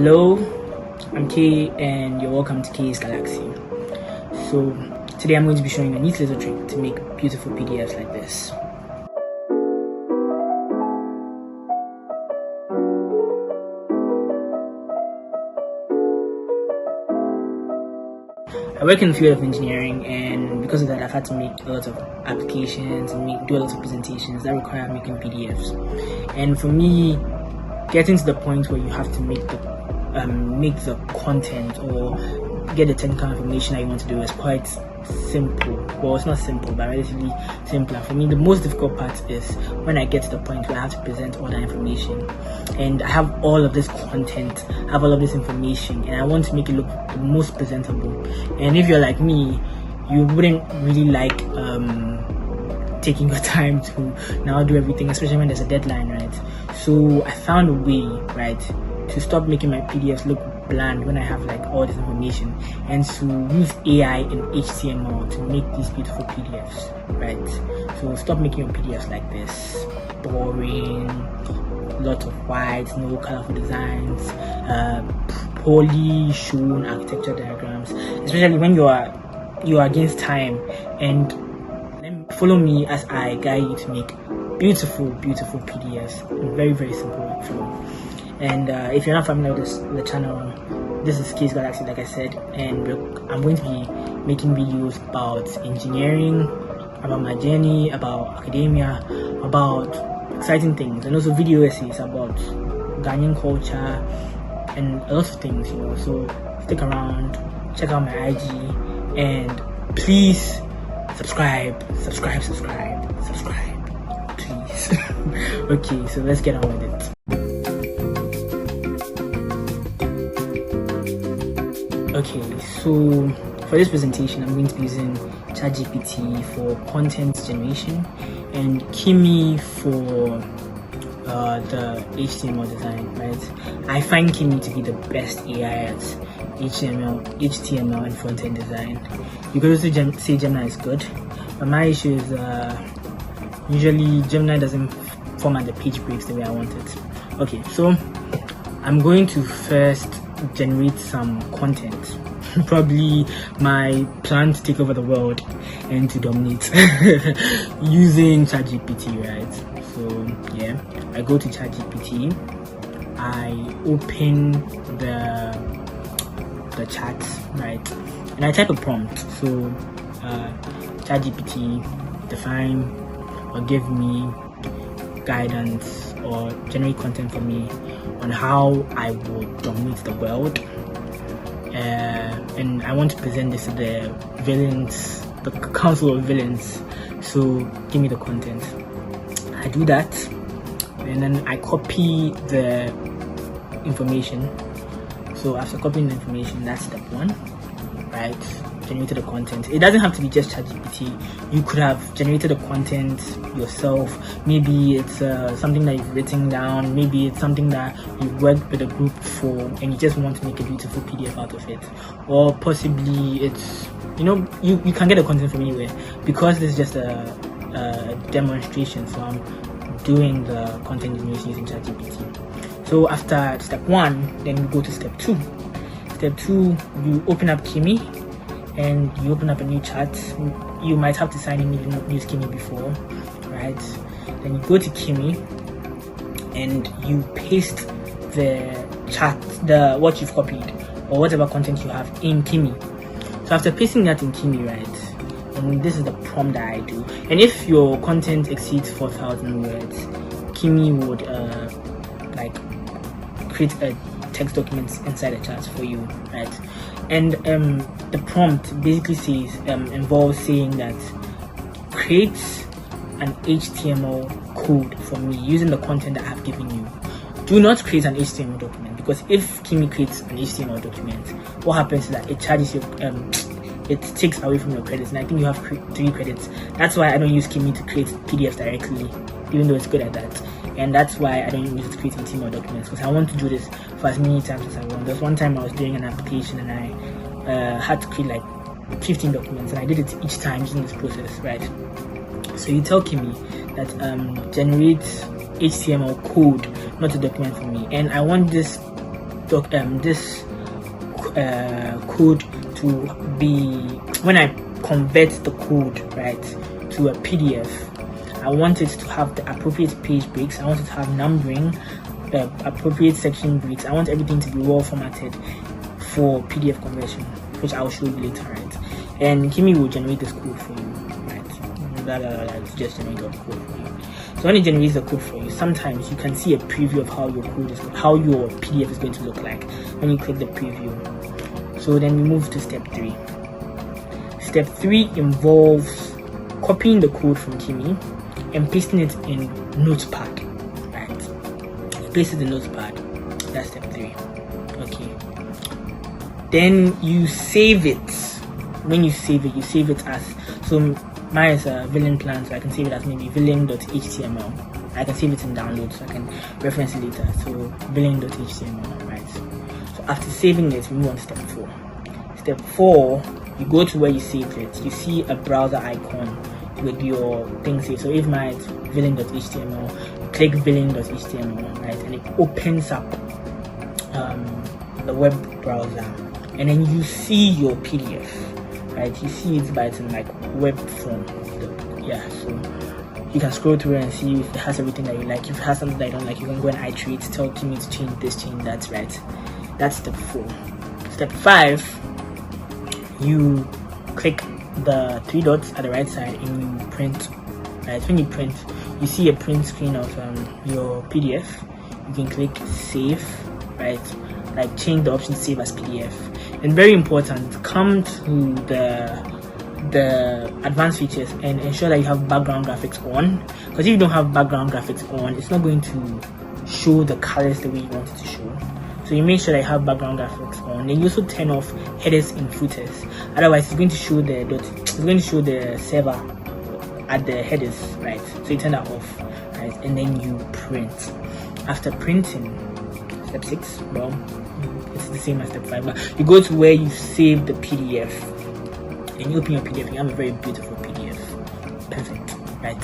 Hello, I'm Kay and you're welcome to Kay's Galaxy. So today I'm going to be showing a neat little trick to make beautiful PDFs like this. I work in the field of engineering, and because of that I've had to make a lot of applications and do a lot of presentations that require making PDFs. And for me, getting to the point where you have to make the content or get the technical information that you want to do is quite simple. Well, it's not simple, but relatively simpler. For me, the most difficult part is when I get to the point where I have to present all that information, and I have all of this content, I have all of this information, and I want to make it look the most presentable. And if you're like me, you wouldn't really like taking your time to now do everything, especially when there's a deadline, right? So I found a way, right, to stop making my PDFs look bland when I have like all this information, and to use AI and HTML to make these beautiful PDFs, right? So stop making your PDFs like this, boring, lots of whites, no colorful designs, poorly shown architecture diagrams, especially when you are against time. And follow me as I guide you to make beautiful PDFs in very, very simple workflow. And if you're not familiar with the channel, this is Kay's Galaxy, like I said, and I'm going to be making videos about engineering, about my journey, about academia, about exciting things, and also video essays about Ghanaian culture and a lot of things, So stick around, check out my IG, and please subscribe, please. Okay, so let's get on with it. Okay, so for this presentation, I'm going to be using ChatGPT for content generation and Kimi for the HTML design, right? I find Kimi to be the best AI at HTML and front-end design. You could also say Gemini is good, but my issue is usually Gemini doesn't format the page breaks the way I want it. Okay, so I'm going to first generate some content, probably my plan to take over the world and to dominate using ChatGPT, right? So yeah, I go to ChatGPT, I open the chat, right, and I type a prompt. So ChatGPT define or give me guidance or generate content for me on how I would dominate the world, and I want to present this to the villains, the council of villains. So give me the content. I do that, and then I copy the information. So after copying the information, that's step one, right? Generated the content. It doesn't have to be just ChatGPT. You could have generated the content yourself. Maybe it's something that you've written down. Maybe it's something that you've worked with a group for and you just want to make a beautiful PDF out of it. Or possibly it's, you can get the content from anywhere. Because this is just a demonstration, so I'm doing the content generation using ChatGPT. So after step one, then you go to step two. Step two, you open up Kimi, and you open up a new chat. You might have to sign in if you've used Kimi before, right? Then you go to Kimi and you paste the chat, what you've copied or whatever content you have in Kimi. So after pasting that in Kimi, right, and this is the prompt that I do. And if your content exceeds 4,000 words, Kimi would create a text document inside the chat for you, right? And the prompt basically says involves saying that create an HTML code for me using the content that I have given you. Do not create an HTML document, because if Kimi creates an HTML document, what happens is that it charges you, it takes away from your credits, and I think you have 3 credits. That's why I don't use Kimi to create PDFs directly, even though it's good at that. And that's why I don't use it to create HTML documents, because I want to do this for as many times as I want. There's one time I was doing an application and I had to create like 15 documents, and I did it each time using this process, right? So you tell Kimi that generate HTML code, not a document for me, and I want this this code to be, when I convert the code, right, to a PDF, I want it to have the appropriate page breaks. I want it to have numbering, the appropriate section breaks. I want everything to be well formatted for PDF conversion, which I'll show you later, right? And Kimi will generate this code for you, right? Just generate the code for you. So when it generates the code for you, sometimes you can see a preview of how your PDF is going to look like when you click the preview. So then we move to step 3. Step 3 involves copying the code from Kimi and pasting it in Notepad, right? Paste it in Notepad. That's step 3. Okay. Then you save it. When you save it as, so mine is a villain plan, so I can save it as maybe villain.html. I can save it in download, so I can reference it later. So villain.html, right? So after saving it, we move on to step 4. Step 4, you go to where you saved it. You see a browser icon with your thing saved. So if mine is villain.html, click villain.html, right? And it opens up the web browser, and then you see your PDF. Right, you see it, but it's in like web form. So you can scroll through and see if it has everything that you like. If it has something that you don't like, you can go and iterate, tell Kimi to change this, change that, right? That's step 4. Step 5, you click the 3 dots at the right side and you print. Right, when you print, you see a print screen of your PDF. You can click save, right? Like change the option save as PDF. And very important, come to the advanced features and ensure that you have background graphics on, because if you don't have background graphics on, it's not going to show the colors the way you want it to show. So you make sure that you have background graphics on. Then you also turn off headers and footers, otherwise it's going to show the server at the headers, right? So you turn that off, right? And then you print. After printing, step 6, well, it's the same as step 5, but you go to where you save the PDF and you open your PDF. You have a very beautiful PDF. Perfect, right?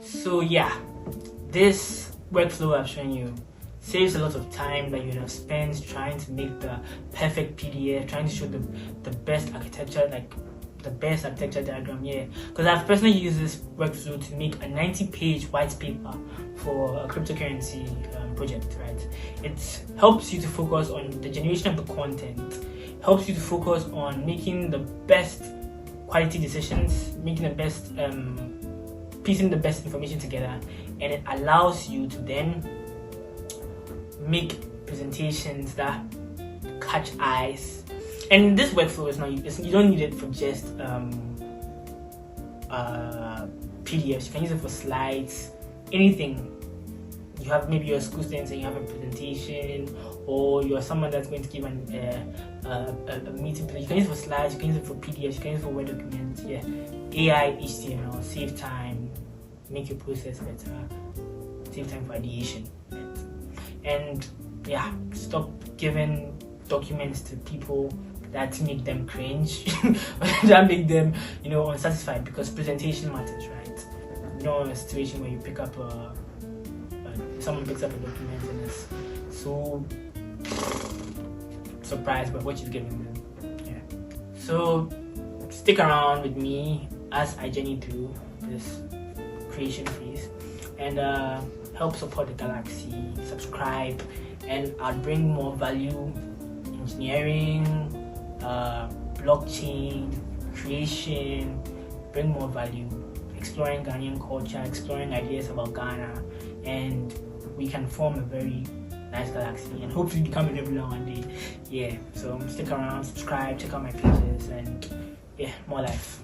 So yeah, this workflow I've shown you saves a lot of time that you would have spent trying to make the perfect PDF, trying to show the best architecture, like the best architecture diagram. Yeah, because I've personally used this workflow to make a 90-page white paper for a cryptocurrency project, right? It helps you to focus on the generation of the content, helps you to focus on making the best quality decisions, making the best piecing the best information together, and it allows you to then make presentations that catch eyes. And this workflow is not, you don't need it for just PDFs. You can use it for slides, anything. You have maybe your school students and you have a presentation, or you're someone that's going to give a meeting. You can use it for slides, you can use it for PDFs, you can use it for Word documents. Yeah, AI, HTML, save time, make your process better, save time for ideation. And yeah, stop giving documents to people that make them cringe, that make them, unsatisfied, because presentation matters, right? You don't want a situation where you pick up someone picks up a document and is so surprised by what you've given them. Yeah. So stick around with me as I journey through this creation phase, and help support the Galaxy, subscribe, and I'll bring more value, engineering, blockchain, creation, bring more value, exploring Ghanaian culture, exploring ideas about Ghana, and we can form a very nice galaxy and hopefully become a regular one day. Yeah, so stick around, subscribe, check out my pages, and yeah, more life.